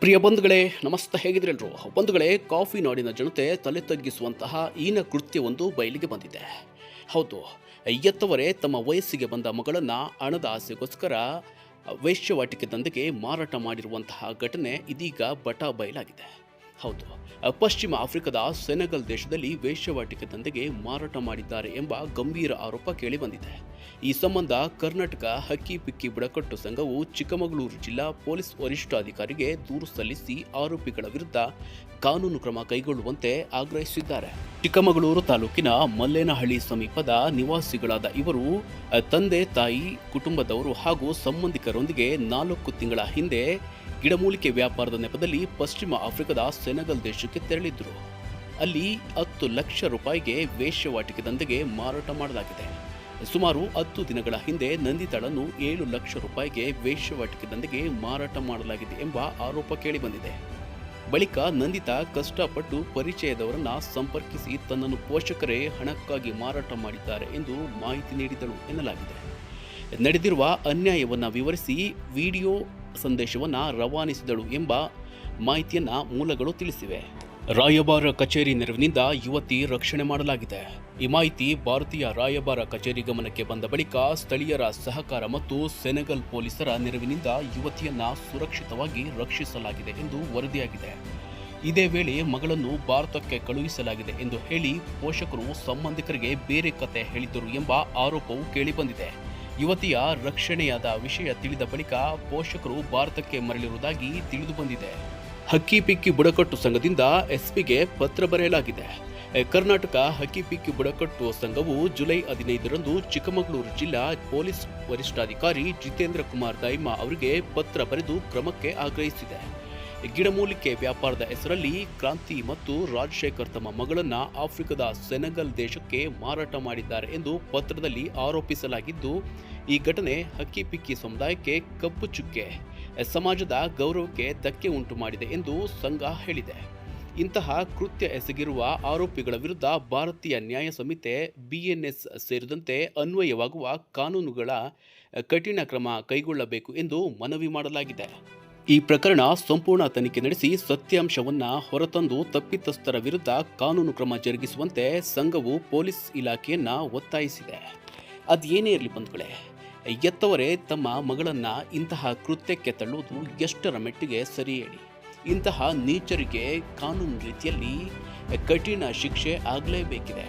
ಪ್ರಿಯ ಬಂಧುಗಳೇ, ನಮಸ್ತೆ. ಹೇಗಿದ್ರೆಲ್ಲರೂ ಬಂಧುಗಳೇ, ಕಾಫಿ ನಾಡಿನ ಜನತೆ ತಲೆ ತಗ್ಗಿಸುವಂತಹ ಈನ ಕೃತ್ಯವೊಂದು ಬಯಲಿಗೆ ಬಂದಿದೆ. ಹೌದು, ಎತ್ತವರೇ ತಮ್ಮ ವಯಸ್ಸಿಗೆ ಬಂದ ಮಗಳನ್ನು ಹಣದ ಆಸೆಗೋಸ್ಕರ ವೇಶ್ಯವಾಟಿಕೆ ದಂಧೆಗೆ ಮಾರಾಟ ಮಾಡಿರುವಂತಹ ಘಟನೆ ಇದೀಗ ಬಯಲಾಗಿದೆ. ಹೌದು, ಪಶ್ಚಿಮ ಆಫ್ರಿಕಾದ ಸೆನೆಗಲ್ ದೇಶದಲ್ಲಿ ವೇಶ್ಯವಾಟಿಕೆ ದಂಧೆಗೆ ಮಾರಾಟ ಮಾಡಿದ್ದಾರೆ ಎಂಬ ಗಂಭೀರ ಆರೋಪ ಕೇಳಿಬಂದಿದೆ. ಈ ಸಂಬಂಧ ಕರ್ನಾಟಕ ಹಕ್ಕಿ ಪಿಕ್ಕಿ ಬುಡಕಟ್ಟು ಸಂಘವು ಚಿಕ್ಕಮಗಳೂರು ಜಿಲ್ಲಾ ಪೊಲೀಸ್ ವರಿಷ್ಠಾಧಿಕಾರಿಗೆ ದೂರು ಸಲ್ಲಿಸಿ ಆರೋಪಿಗಳ ವಿರುದ್ಧ ಕಾನೂನು ಕ್ರಮ ಕೈಗೊಳ್ಳುವಂತೆ ಆಗ್ರಹಿಸಿದ್ದಾರೆ. ಚಿಕ್ಕಮಗಳೂರು ತಾಲೂಕಿನ ಮಲ್ಲೇನಹಳ್ಳಿ ಸಮೀಪದ ನಿವಾಸಿಗಳಾದ ಇವರು ತಂದೆ ತಾಯಿ, ಕುಟುಂಬದವರು ಹಾಗೂ ಸಂಬಂಧಿಕರೊಂದಿಗೆ 4 ತಿಂಗಳ ಹಿಂದೆ ಗಿಡಮೂಲಿಕೆ ವ್ಯಾಪಾರದ ನೆಪದಲ್ಲಿ ಪಶ್ಚಿಮ ಆಫ್ರಿಕಾದ ಸೆನೆಗಲ್ ದೇಶಕ್ಕೆ ತೆರಳಿದ್ದರು. ಅಲ್ಲಿ 10 ಲಕ್ಷ ರೂಪಾಯಿಗೆ ವೇಶ್ಯವಾಟಿಕೆ ದಂಧೆಗೆ ಮಾರಾಟ ಮಾಡಲಾಗಿದೆ. ಸುಮಾರು 10 ದಿನಗಳ ಹಿಂದೆ ನಂದಿತಾಳನ್ನು 7 ಲಕ್ಷ ರೂಪಾಯಿಗೆ ವೇಶ್ಯವಾಟಿಕೆ ದಂಧೆಗೆ ಮಾರಾಟ ಮಾಡಲಾಗಿದೆ ಎಂಬ ಆರೋಪ ಕೇಳಿಬಂದಿದೆ. ಬಳಿಕ ನಂದಿತಾ ಕಷ್ಟಪಟ್ಟು ಪರಿಚಯದವರನ್ನ ಸಂಪರ್ಕಿಸಿ ತನ್ನನ್ನು ಪೋಷಕರೇ ಹಣಕ್ಕಾಗಿ ಮಾರಾಟ ಮಾಡಿದ್ದಾರೆ ಎಂದು ಮಾಹಿತಿ ನೀಡಿದಳು ಎನ್ನಲಾಗಿದೆ. ನಡೆದಿರುವ ಅನ್ಯಾಯವನ್ನು ವಿವರಿಸಿ ವಿಡಿಯೋ ಸಂದೇಶವನ್ನು ರವಾನಿಸಿದಳು ಎಂಬ ಮಾಹಿತಿಯನ್ನು ಮೂಲಗಳು ತಿಳಿಸಿವೆ. ರಾಯಭಾರ ಕಚೇರಿ ನೆರವಿನಿಂದ ಯುವತಿ ರಕ್ಷಣೆ ಮಾಡಲಾಗಿದೆ. ಈ ಮಾಹಿತಿ ಭಾರತೀಯ ರಾಯಭಾರ ಕಚೇರಿ ಗಮನಕ್ಕೆ ಬಂದ ಬಳಿಕ ಸ್ಥಳೀಯರ ಸಹಕಾರ ಮತ್ತು ಸೆನೆಗಲ್ ಪೊಲೀಸರ ನೆರವಿನಿಂದ ಯುವತಿಯನ್ನ ಸುರಕ್ಷಿತವಾಗಿ ರಕ್ಷಿಸಲಾಗಿದೆ ಎಂದು ವರದಿಯಾಗಿದೆ. ಇದೇ ವೇಳೆ ಮಗಳನ್ನು ಭಾರತಕ್ಕೆ ಕಳುಹಿಸಲಾಗಿದೆ ಎಂದು ಹೇಳಿ ಪೋಷಕರು ಸಂಬಂಧಿಕರಿಗೆ ಬೇರೆ ಕತೆ ಹೇಳಿದ್ದರು ಎಂಬ ಆರೋಪವು ಕೇಳಿಬಂದಿದೆ. ಯುವತಿಯ ರಕ್ಷಣೆಯಾದ ವಿಷಯ ತಿಳಿದ ಬಳಿಕ ಪೋಷಕರು ಭಾರತಕ್ಕೆ ಮರಳಿರುವುದಾಗಿ ತಿಳಿದುಬಂದಿದೆ. ಹಕ್ಕಿ ಪಿಕ್ಕಿ ಬುಡಕಟ್ಟು ಸಂಘದಿಂದ ಎಸ್ಪಿಗೆ ಪತ್ರ ಬರೆಯಲಾಗಿದೆ. ಕರ್ನಾಟಕ ಹಕ್ಕಿ ಪಿಕ್ಕಿ ಬುಡಕಟ್ಟು ಸಂಘವು ಜುಲೈ 15ರಂದು ಚಿಕ್ಕಮಗಳೂರು ಜಿಲ್ಲಾ ಪೊಲೀಸ್ ವರಿಷ್ಠಾಧಿಕಾರಿ ಜಿತೇಂದ್ರ ಕುಮಾರ್ ದೈಮಾ ಅವರಿಗೆ ಪತ್ರ ಬರೆದು ಕ್ರಮಕ್ಕೆ ಆಗ್ರಹಿಸಿದೆ. ಗಿಡಮೂಲಿಕೆ ವ್ಯಾಪಾರದ ಹೆಸರಲ್ಲಿ ಕ್ರಾಂತಿ ಮತ್ತು ರಾಜಶೇಖರ್ ತಮ್ಮ ಮಗಳನ್ನ ಆಫ್ರಿಕಾದ ಸೆನೆಗಲ್ ದೇಶಕ್ಕೆ ಮಾರಾಟ ಮಾಡಿದ್ದಾರೆ ಎಂದು ಪತ್ರದಲ್ಲಿ ಆರೋಪಿಸಲಾಗಿದ್ದು, ಈ ಘಟನೆ ಹಕ್ಕಿ ಪಿಕ್ಕಿ ಸಮುದಾಯಕ್ಕೆ ಕಪ್ಪು ಚುಕ್ಕೆ, ಸಮಾಜದ ಗೌರವಕ್ಕೆ ಧಕ್ಕೆ ಉಂಟು ಮಾಡಿದೆ ಎಂದು ಸಂಘ ಹೇಳಿದೆ. ಇಂತಹ ಕೃತ್ಯ ಎಸಗಿರುವ ಆರೋಪಿಗಳ ವಿರುದ್ಧ ಭಾರತೀಯ ನ್ಯಾಯ ಸಂಹಿತೆ BNS ಸೇರಿದಂತೆ ಅನ್ವಯವಾಗುವ ಕಾನೂನುಗಳ ಕಠಿಣ ಕ್ರಮ ಕೈಗೊಳ್ಳಬೇಕು ಎಂದು ಮನವಿ ಮಾಡಲಾಗಿದೆ. ಈ ಪ್ರಕರಣ ಸಂಪೂರ್ಣ ತನಿಖೆ ನಡೆಸಿ ಸತ್ಯಾಂಶವನ್ನ ಹೊರತಂದು ತಪ್ಪಿತಸ್ಥರ ವಿರುದ್ಧ ಕಾನೂನು ಕ್ರಮ ಜರುಗಿಸುವಂತೆ ಸಂಘವು ಪೊಲೀಸ್ ಇಲಾಖೆಯನ್ನ ಒತ್ತಾಯಿಸಿದೆ. ಅದೇನೇ ಇರಲಿ ಬಂಧುಗಳೇ, ಎತ್ತವರೇ ತಮ್ಮ ಮಗಳನ್ನ ಇಂತಹ ಕೃತ್ಯಕ್ಕೆ ತಳ್ಳುವುದು ಎಷ್ಟರ ಮಟ್ಟಿಗೆ ಸರಿ ಹೇಳಿ? ಇಂತಹ ನೀಚರಿಗೆ ಕಾನೂನು ರೀತಿಯಲ್ಲಿ ಕಠಿಣ ಶಿಕ್ಷೆ ಆಗಲೇಬೇಕಿದೆ.